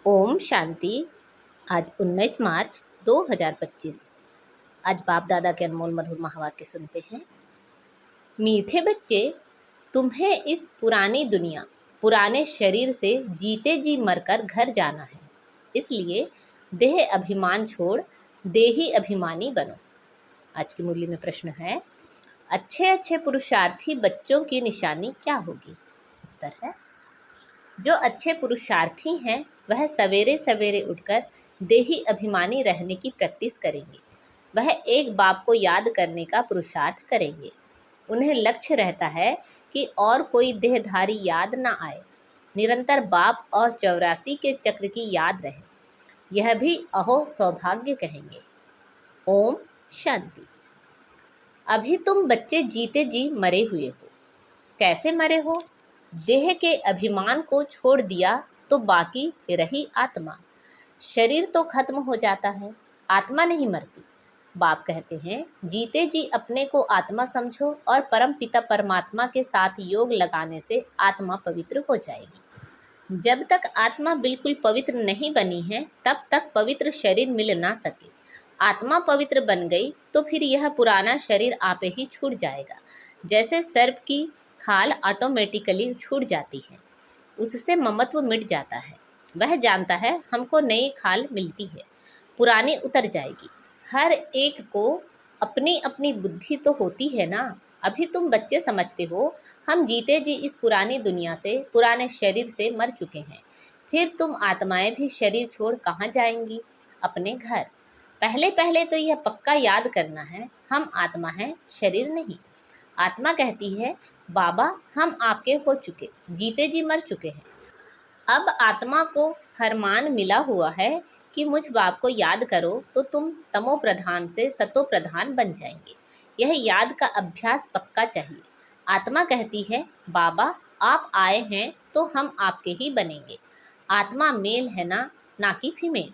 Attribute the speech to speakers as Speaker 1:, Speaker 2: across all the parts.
Speaker 1: ओम शांति। आज 19 मार्च 2025। आज बाप दादा के अनमोल मधुर महावाक्य सुनते हैं। मीठे बच्चे, तुम्हें इस पुरानी दुनिया, पुराने शरीर से जीते जी मरकर घर जाना है। इसलिए देह अभिमान छोड़ देही अभिमानी बनो। आज की मुरली में प्रश्न है, अच्छे अच्छे पुरुषार्थी बच्चों की निशानी क्या होगी? उत्तर है, जो अच्छे पुरुषार्थी हैं वह सवेरे सवेरे उठकर देही अभिमानी रहने की प्रैक्टिस करेंगे। वह एक बाप को याद करने का पुरुषार्थ करेंगे। उन्हें लक्ष्य रहता है कि और कोई देहधारी याद ना आए। निरंतर बाप और 84 के चक्र की याद रहे। यह भी अहो सौभाग्य कहेंगे। ओम शांति। अभी तुम बच्चे जीते जी मरे हुए हो। कैसे मरे हो? देह के अभिमान को छोड़ दिया तो बाकी रही आत्मा। शरीर तो खत्म हो जाता है, आत्मा नहीं मरती। बाप कहते हैं, जीते जी अपने को आत्मा समझो और परम पिता परमात्मा के साथ योग लगाने से आत्मा पवित्र हो जाएगी। जब तक आत्मा बिल्कुल पवित्र नहीं बनी है तब तक पवित्र शरीर मिल ना सके। आत्मा पवित्र बन गई तो फिर यह पुराना शरीर आपे ही छूट जाएगा। जैसे सर्प की खाल ऑटोमेटिकली छूट जाती है, उससे ममत्व मिट जाता है। वह जानता है हमको नई खाल मिलती है, पुरानी उतर जाएगी। हर एक को अपनी अपनी बुद्धि तो होती है ना। अभी तुम बच्चे समझते हो हम जीते जी इस पुरानी दुनिया से, पुराने शरीर से मर चुके हैं। फिर तुम आत्माएं भी शरीर छोड़ कहाँ जाएंगी? अपने घर। पहले पहले तो यह पक्का याद करना है, हम आत्मा हैं, शरीर नहीं। आत्मा कहती है, बाबा हम आपके हो चुके, जीते जी मर चुके हैं। अब आत्मा को फरमान मिला हुआ है कि मुझ बाप को याद करो तो तुम तमो प्रधान से सतो प्रधान बन जाएंगे। यह याद का अभ्यास पक्का चाहिए। आत्मा कहती है, बाबा आप आए हैं तो हम आपके ही बनेंगे। आत्मा मेल है ना कि फीमेल।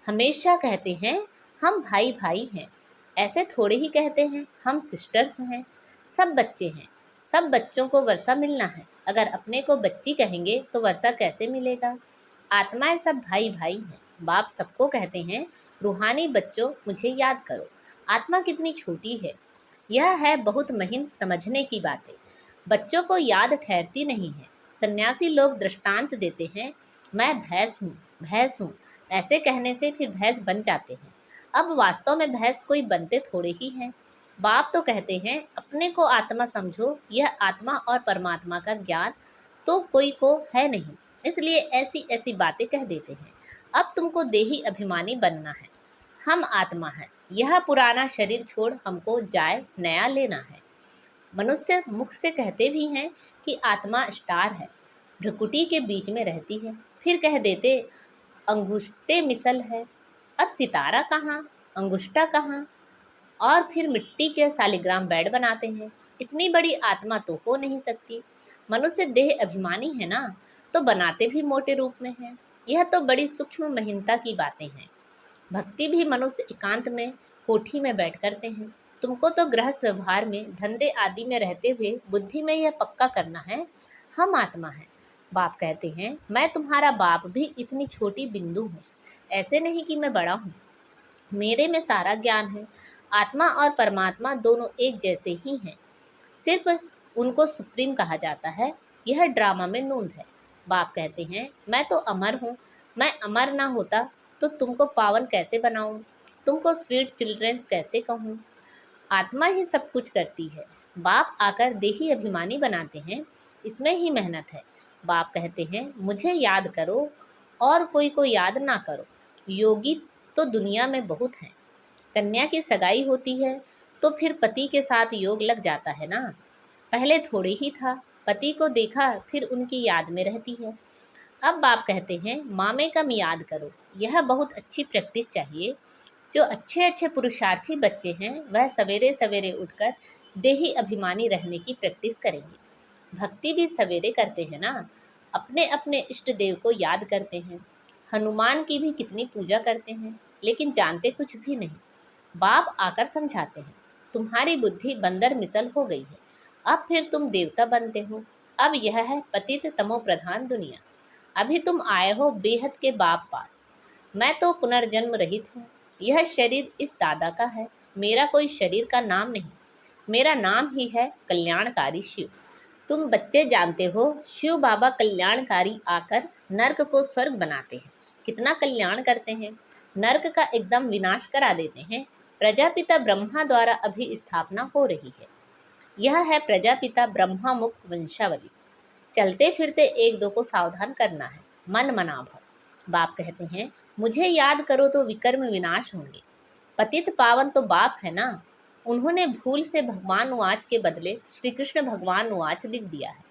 Speaker 1: हमेशा कहते हैं हम भाई भाई हैं। ऐसे थोड़े ही कहते हैं हम सिस्टर्स हैं। सब बच्चे हैं, सब बच्चों को वर्षा मिलना है। अगर अपने को बच्ची कहेंगे तो वर्षा कैसे मिलेगा? आत्माएं सब भाई भाई हैं। बाप सबको कहते हैं, रूहानी बच्चों मुझे याद करो। आत्मा कितनी छोटी है, यह है बहुत महीन समझने की बातें। बच्चों को याद ठहरती नहीं है। सन्यासी लोग दृष्टांत देते हैं, मैं भैंस हूँ, भैंस हूँ। ऐसे कहने से फिर भैंस बन जाते हैं। अब वास्तव में भैंस कोई बनते थोड़े ही हैं। बाप तो कहते हैं अपने को आत्मा समझो। यह आत्मा और परमात्मा का ज्ञान तो कोई को है नहीं, इसलिए ऐसी ऐसी बातें कह देते हैं। अब तुमको देही अभिमानी बनना है। हम आत्मा है, यह पुराना शरीर छोड़ हमको जाए नया लेना है। मनुष्य मुख से कहते भी हैं कि आत्मा स्टार है, भ्रकुटी के बीच में रहती है। फिर कह देते अंगुष्टे मिसल है। अब सितारा कहाँ, अंगुष्टा कहाँ? और फिर मिट्टी के सालिग्राम बेड बनाते हैं। इतनी बड़ी आत्मा तो हो नहीं सकती। मनुष्य देह अभिमानी है ना, तो बनाते भी मोटे रूप में हैं। यह तो बड़ी सूक्ष्म महीनता की बातें हैं। भक्ति भी मनुष्य एकांत में कोठी में बैठ करते हैं। तुमको तो गृहस्थ व्यवहार में, धंधे आदि में रहते हुए बुद्धि में यह पक्का करना है, हम आत्मा हैं। बाप कहते हैं, मैं तुम्हारा बाप भी इतनी छोटी बिंदु हूँ। ऐसे नहीं कि मैं बड़ा हूँ, मेरे में सारा ज्ञान है। आत्मा और परमात्मा दोनों एक जैसे ही हैं, सिर्फ उनको सुप्रीम कहा जाता है। यह ड्रामा में नूंद है। बाप कहते हैं, मैं तो अमर हूँ। मैं अमर ना होता तो तुमको पावन कैसे बनाऊं, तुमको स्वीट चिल्ड्रंस कैसे कहूं? आत्मा ही सब कुछ करती है। बाप आकर देही अभिमानी बनाते हैं, इसमें ही मेहनत है। बाप कहते हैं, मुझे याद करो और कोई को याद ना करो। योगी तो दुनिया में बहुत हैं। कन्या की सगाई होती है तो फिर पति के साथ योग लग जाता है ना। पहले थोड़े ही था, पति को देखा फिर उनकी याद में रहती है। अब बाप कहते हैं, माँ में कम याद करो। यह बहुत अच्छी प्रैक्टिस चाहिए। जो अच्छे अच्छे पुरुषार्थी बच्चे हैं वह सवेरे सवेरे उठकर देही अभिमानी रहने की प्रैक्टिस करेंगे। भक्ति भी सवेरे करते हैं ना, अपने अपने इष्ट देव को याद करते हैं। हनुमान की भी कितनी पूजा करते हैं, लेकिन जानते कुछ भी नहीं। बाप आकर समझाते हैं, तुम्हारी बुद्धि बंदर मिसल हो गई है, अब फिर तुम देवता बनते हो। अब यह है पतित तमो प्रधान दुनिया। अभी तुम आए हो बेहद के बाप पास। मैं तो पुनर्जन्म रहित हूँ। यह शरीर इस दादा का है, मेरा कोई शरीर का नाम नहीं। मेरा नाम ही है कल्याणकारी शिव। तुम बच्चे जानते हो, शिव बाबा कल्याणकारी आकर नर्क को स्वर्ग बनाते हैं। कितना कल्याण करते हैं, नर्क का एकदम विनाश करा देते हैं। प्रजापिता ब्रह्मा द्वारा अभी स्थापना हो रही है। यह है प्रजापिता ब्रह्मा मुक्त वंशावली। चलते फिरते एक दो को सावधान करना है, मन मना भव। बाप कहते हैं, मुझे याद करो तो विकर्म विनाश होंगे। पतित पावन तो बाप है ना। उन्होंने भूल से भगवान उवाच के बदले श्री कृष्ण भगवान उवाच लिख दिया है।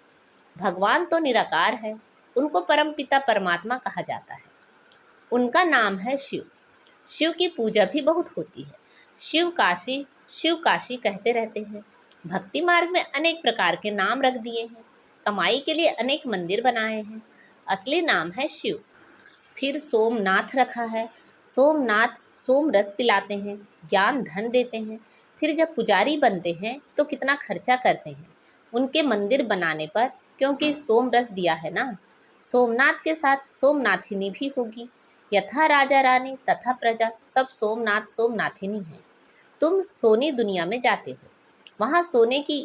Speaker 1: भगवान तो निराकार है, उनको परम पिता परमात्मा कहा जाता है। उनका नाम है शिव। शिव की पूजा भी बहुत होती है। शिव काशी कहते रहते हैं। भक्ति मार्ग में अनेक प्रकार के नाम रख दिए हैं। कमाई के लिए अनेक मंदिर बनाए हैं। असली नाम है शिव। फिर सोमनाथ रखा है। सोमनाथ सोम रस पिलाते हैं, ज्ञान धन देते हैं। फिर जब पुजारी बनते हैं तो कितना खर्चा करते हैं उनके मंदिर बनाने पर, क्योंकि सोम रस दिया है ना। सोमनाथ के साथ सोमनाथिनी भी होगी। यथा राजा रानी तथा प्रजा, सब सोमनाथ सोमनाथिनी है। तुम सोनी दुनिया में जाते हो, वहाँ सोने की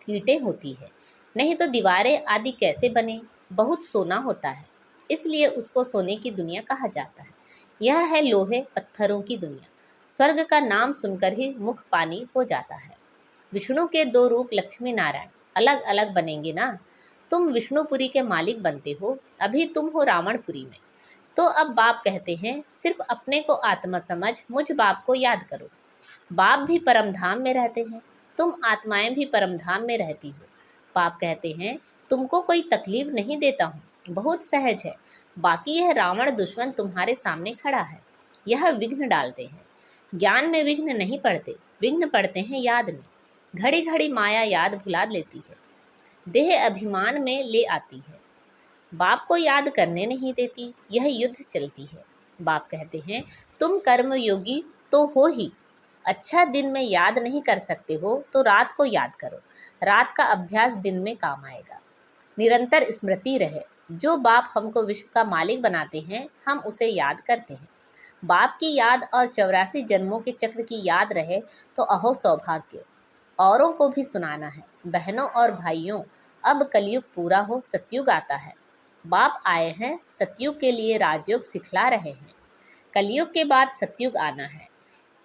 Speaker 1: ईंटें होती है, नहीं तो दीवारें आदि कैसे बने। बहुत सोना होता है, इसलिए उसको सोने की दुनिया कहा जाता है। यह है लोहे पत्थरों की दुनिया। स्वर्ग का नाम सुनकर ही मुख पानी हो जाता है। विष्णु के दो रूप लक्ष्मी नारायण अलग अलग बनेंगे ना। तुम विष्णुपुरी के मालिक बनते हो, अभी तुम हो रावणपुरी में। तो अब बाप कहते हैं, सिर्फ अपने को आत्मा समझ मुझ बाप को याद करो। बाप भी परम धाम में रहते हैं, तुम आत्माएं भी परम धाम में रहती हो। बाप कहते हैं, तुमको कोई तकलीफ नहीं देता हूँ, बहुत सहज है। बाकी यह रावण दुश्मन तुम्हारे सामने खड़ा है, यह विघ्न डालते हैं। ज्ञान में विघ्न नहीं पड़ते, विघ्न पड़ते हैं याद में। घड़ी घड़ी माया याद भुला लेती है, देह अभिमान में ले आती है। बाप को याद करने नहीं देती, यह युद्ध चलती है। बाप कहते हैं, तुम कर्म योगी तो हो ही। अच्छा दिन में याद नहीं कर सकते हो तो रात को याद करो। रात का अभ्यास दिन में काम आएगा। निरंतर स्मृति रहे। जो बाप हमको विश्व का मालिक बनाते हैं, हम उसे याद करते हैं। बाप की याद और 84 जन्मों के चक्र की याद रहे तो अहो सौभाग्य। औरों को भी सुनाना है। बहनों और भाइयों, अब कलयुग पूरा हो, सतयुग आता है। बाप आए हैं, सतयुग के लिए राजयोग सिखला रहे हैं। कलयुग के बाद सतयुग आना है।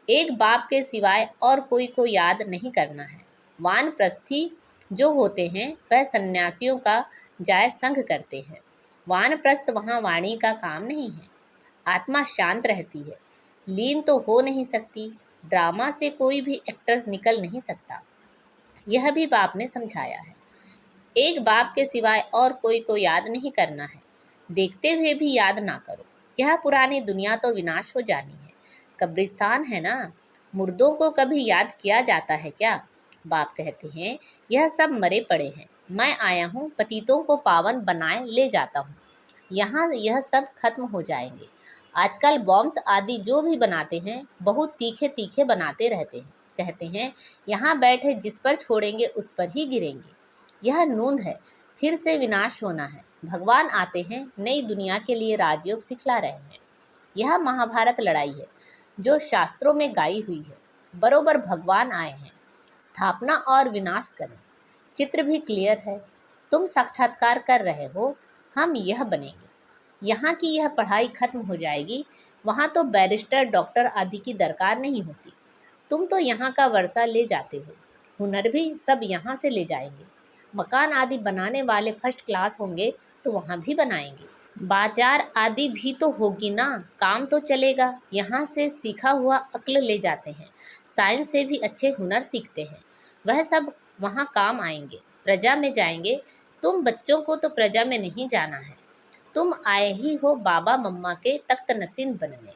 Speaker 1: एक बाप के सिवाय और कोई को याद नहीं करना है। वानप्रस्थी जो होते हैं वह सन्यासियों का जाय संग करते हैं। वानप्रस्थ वहाँ वाणी का काम नहीं है। आत्मा शांत रहती है, लीन तो हो नहीं सकती। ड्रामा से कोई भी एक्टर्स निकल नहीं सकता, यह भी बाप ने समझाया है। एक बाप के सिवाय और कोई को याद नहीं करना है। देखते हुए भी याद ना करो, यह पुरानी दुनिया तो विनाश हो जानी है। कब्रिस्तान है ना, मुर्दों को कभी याद किया जाता है क्या। बाप कहते हैं, यह सब मरे पड़े हैं, मैं आया हूँ पतितों को पावन बनाए ले जाता हूँ। यहाँ यह सब खत्म हो जाएंगे। आजकल बॉम्ब्स आदि जो भी बनाते हैं, बहुत तीखे तीखे बनाते रहते हैं। कहते हैं, यहाँ बैठे जिस पर छोड़ेंगे उस पर ही गिरेंगे। यह नूंद है, फिर से विनाश होना है। भगवान आते हैं, नई दुनिया के लिए राजयोग सिखला रहे हैं। यह महाभारत लड़ाई है जो शास्त्रों में गाई हुई है। बरोबर भगवान आए हैं, स्थापना और विनाश करें। चित्र भी क्लियर है, तुम साक्षात्कार कर रहे हो, हम यह बनेंगे। यहाँ की यह पढ़ाई खत्म हो जाएगी, वहाँ तो बैरिस्टर डॉक्टर आदि की दरकार नहीं होती। तुम तो यहाँ का वर्षा ले जाते हो, हुनर भी सब यहाँ से ले जाएंगे। मकान आदि बनाने वाले फर्स्ट क्लास होंगे तो वहाँ भी बनाएंगे। बाजार आदि भी तो होगी ना, काम तो चलेगा। यहाँ से सीखा हुआ अक्ल ले जाते हैं, साइंस से भी अच्छे हुनर सीखते हैं, वह सब वहाँ काम आएंगे। प्रजा में जाएंगे। तुम बच्चों को तो प्रजा में नहीं जाना है, तुम आए ही हो बाबा मम्मा के तख्त नसीन बनने।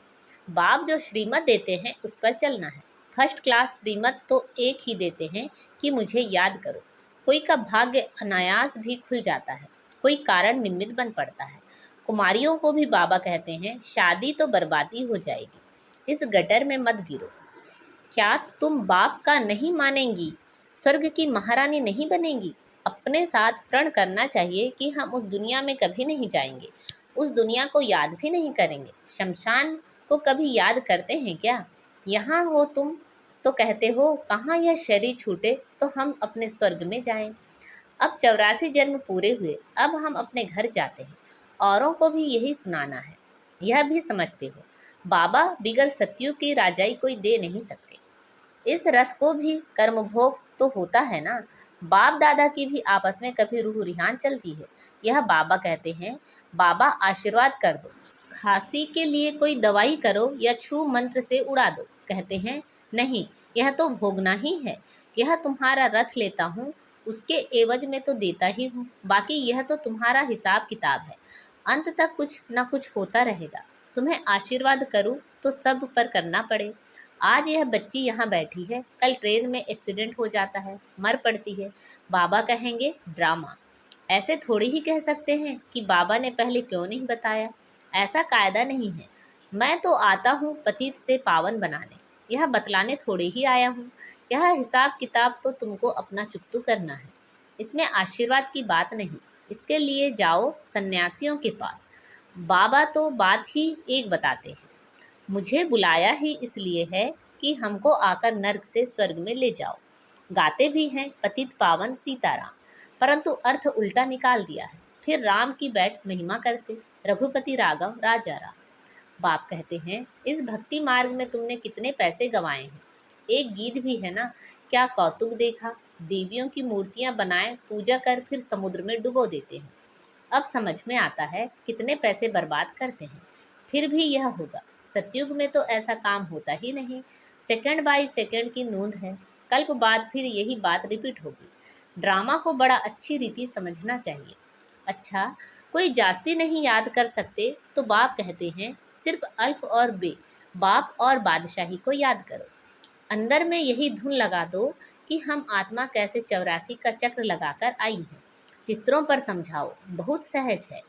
Speaker 1: बाप जो श्रीमत देते हैं उस पर चलना है। फर्स्ट क्लास श्रीमत तो एक ही देते हैं कि मुझे याद करो। कोई का भाग्य अनायास भी खुल जाता है, कोई कारण निमित्त बन पड़ता है। कुमारियों को भी बाबा कहते हैं, शादी तो बर्बादी हो जाएगी, इस गटर में मत गिरो। क्या तुम बाप का नहीं मानेंगी, स्वर्ग की महारानी नहीं बनेंगी। अपने साथ प्रण करना चाहिए कि हम उस दुनिया में कभी नहीं जाएंगे। उस दुनिया को याद भी नहीं करेंगे। शमशान को कभी याद करते हैं क्या? यहाँ हो तुम तो कहते हो कहाँ यह शरीर छूटे तो हम अपने स्वर्ग में जाएं। अब 84 जन्म पूरे हुए, अब हम अपने घर जाते हैं। औरों को भी यही सुनाना है। यह भी समझते हो बाबा बिगर सत्युग की राजाई कोई दे नहीं सकते। इस रथ को भी कर्मभोग तो होता है ना। बाप दादा की भी आपस में कभी रूह रिहान चलती है। यह बाबा कहते हैं बाबा आशीर्वाद कर दो, खांसी के लिए कोई दवाई करो या छू मंत्र से उड़ा दो। कहते हैं नहीं, यह तो भोगना ही है। यह तुम्हारा रथ लेता हूँ, उसके एवज में तो देता ही हूँ। बाकी यह तो तुम्हारा हिसाब किताब है। अंत तक कुछ न कुछ होता रहेगा। तुम्हें आशीर्वाद करूँ तो सब पर करना पड़े। आज यह बच्ची यहाँ बैठी है, कल ट्रेन में एक्सीडेंट हो जाता है, मर पड़ती है। बाबा कहेंगे ड्रामा। ऐसे थोड़ी ही कह सकते हैं कि बाबा ने पहले क्यों नहीं बताया। ऐसा कायदा नहीं है। मैं तो आता हूँ पतित से पावन बनाने, यह बतलाने थोड़े ही आया हूँ। यह हिसाब किताब तो तुमको अपना चुकतू करना है। इसमें आशीर्वाद की बात नहीं। इसके लिए जाओ सन्यासियों के पास। बाबा तो बात ही एक बताते हैं। मुझे बुलाया ही इसलिए है कि हमको आकर नर्क से स्वर्ग में ले जाओ। गाते भी हैं पतित पावन सीताराम, परंतु अर्थ उल्टा निकाल दिया है। फिर राम की बैठ महिमा करते, रघुपति राघव राजा राम। बाप कहते हैं इस भक्ति मार्ग में तुमने कितने पैसे गंवाए हैं। एक गीत भी है ना, क्या कौतुक देखा, देवियों की मूर्तियां बनाए पूजा कर फिर समुद्र में डुबो देते हैं। अब समझ में आता है कितने पैसे बर्बाद करते हैं। फिर भी यह होगा। सतयुग में तो ऐसा काम होता ही नहीं। सेकंड बाय सेकंड की नूंद है। कल्प बाद फिर यही बात रिपीट होगी। ड्रामा को बड़ा अच्छी रीति समझना चाहिए। अच्छा, कोई जास्ती नहीं याद कर सकते तो बाप कहते हैं सिर्फ अल्फ और बे, बाप और बादशाही को याद करो। अंदर में यही धुन लगा दो कि हम आत्मा कैसे 84 का चक्र लगाकर आई हैं। चित्रों पर समझाओ, बहुत सहज है।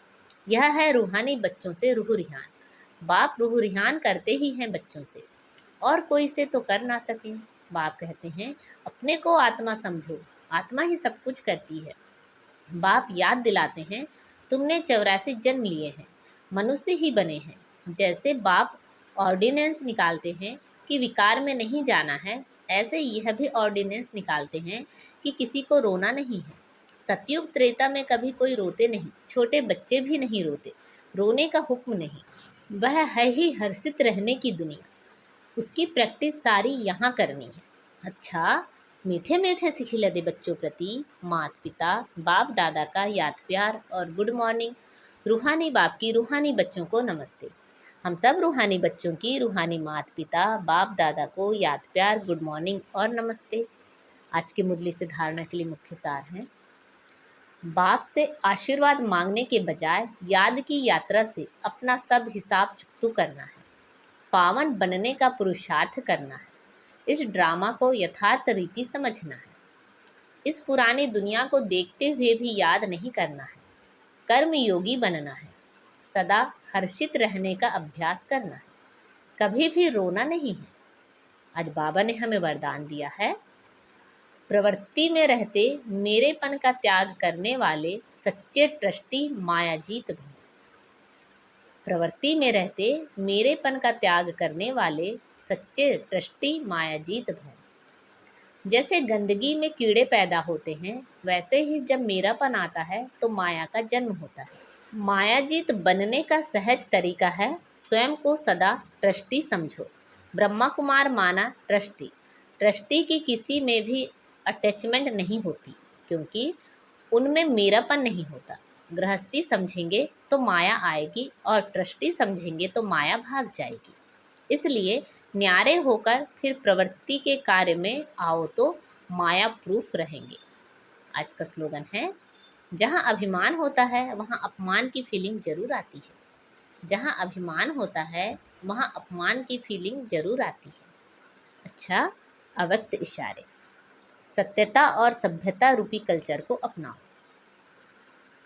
Speaker 1: यह है रूहानी बच्चों से रूह रिहान। बाप रूह रिहान करते ही हैं बच्चों से, और कोई से तो कर ना सके। बाप कहते हैं अपने को आत्मा समझो, आत्मा ही सब कुछ करती है। बाप याद दिलाते हैं तुमने 84 जन्म लिए हैं, मनुष्य ही बने हैं। जैसे बाप ऑर्डिनेंस निकालते हैं कि विकार में नहीं जाना है, ऐसे यह भी ऑर्डिनेंस निकालते हैं कि किसी को रोना नहीं है। सतयुग त्रेता में कभी कोई रोते नहीं, छोटे बच्चे भी नहीं रोते। रोने का हुक्म नहीं, वह है ही हर्षित रहने की दुनिया। उसकी प्रैक्टिस सारी यहाँ करनी है। अच्छा, मीठे मीठे सिखिलते बच्चों प्रति माता पिता बाप दादा का याद प्यार और गुड मॉर्निंग। रूहानी बाप की रूहानी बच्चों को नमस्ते। हम सब रूहानी बच्चों की रूहानी माता पिता बाप दादा को याद प्यार, गुड मॉर्निंग और नमस्ते। आज की मुरली से धारणा के लिए मुख्य सार हैं। बाप से आशीर्वाद मांगने के बजाय याद की यात्रा से अपना सब हिसाब चुकतू करना है। पावन बनने का पुरुषार्थ करना है। इस ड्रामा को यथार्थ रीति समझना है। इस पुरानी दुनिया को देखते हुए भी याद नहीं करना है। कर्म योगी बनना है। सदा हर्षित रहने का अभ्यास करना है। कभी भी रोना नहीं है। आज बाबा ने हमें वरदान दिया है, प्रवृत्ति में रहते मेरेपन का त्याग करने वाले सच्चे ट्रस्टी मायाजीत भव। प्रवृत्ति में रहते मेरेपन का त्याग करने वाले सच्चे ट्रस्टी मायाजीत भव। जैसे गंदगी में कीड़े पैदा होते हैं, वैसे ही जब मेरापन आता है तो माया का जन्म होता है। मायाजीत बनने का सहज तरीका है स्वयं को सदा ट्रस्टी समझो। ब्रह्मा कुमार माना ट्रस्टी। ट्रस्टी की किसी में भी अटैचमेंट नहीं होती, क्योंकि उनमें मेरापन नहीं होता। गृहस्थी समझेंगे तो माया आएगी और ट्रस्टी समझेंगे तो माया भाग जाएगी। इसलिए न्यारे होकर फिर प्रवृत्ति के कार्य में आओ तो माया प्रूफ रहेंगे। आज का स्लोगन है, जहाँ अभिमान होता है वहाँ अपमान की फीलिंग जरूर आती है। जहाँ अभिमान होता है वहाँ अपमान की फीलिंग जरूर आती है। अच्छा, अव्यक्त इशारे। सत्यता और सभ्यता रूपी कल्चर को अपनाओ।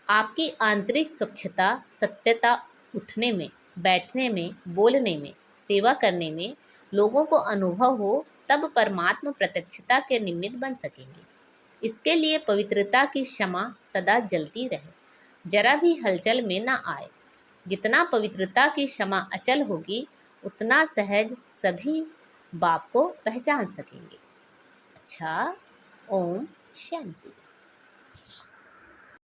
Speaker 1: आपकी आंतरिक स्वच्छता, सत्यता उठने में, बैठने में, बोलने में, सेवा करने में लोगों को अनुभव हो, तब परमात्मा प्रत्यक्षता के निमित्त बन सकेंगे। इसके लिए पवित्रता की क्षमा सदा जलती रहे, जरा भी हलचल में ना आए। जितना पवित्रता की क्षमा अचल होगी, उतना सहज सभी बाप को पहचान सकेंगे। अच्छा, ओम शांति।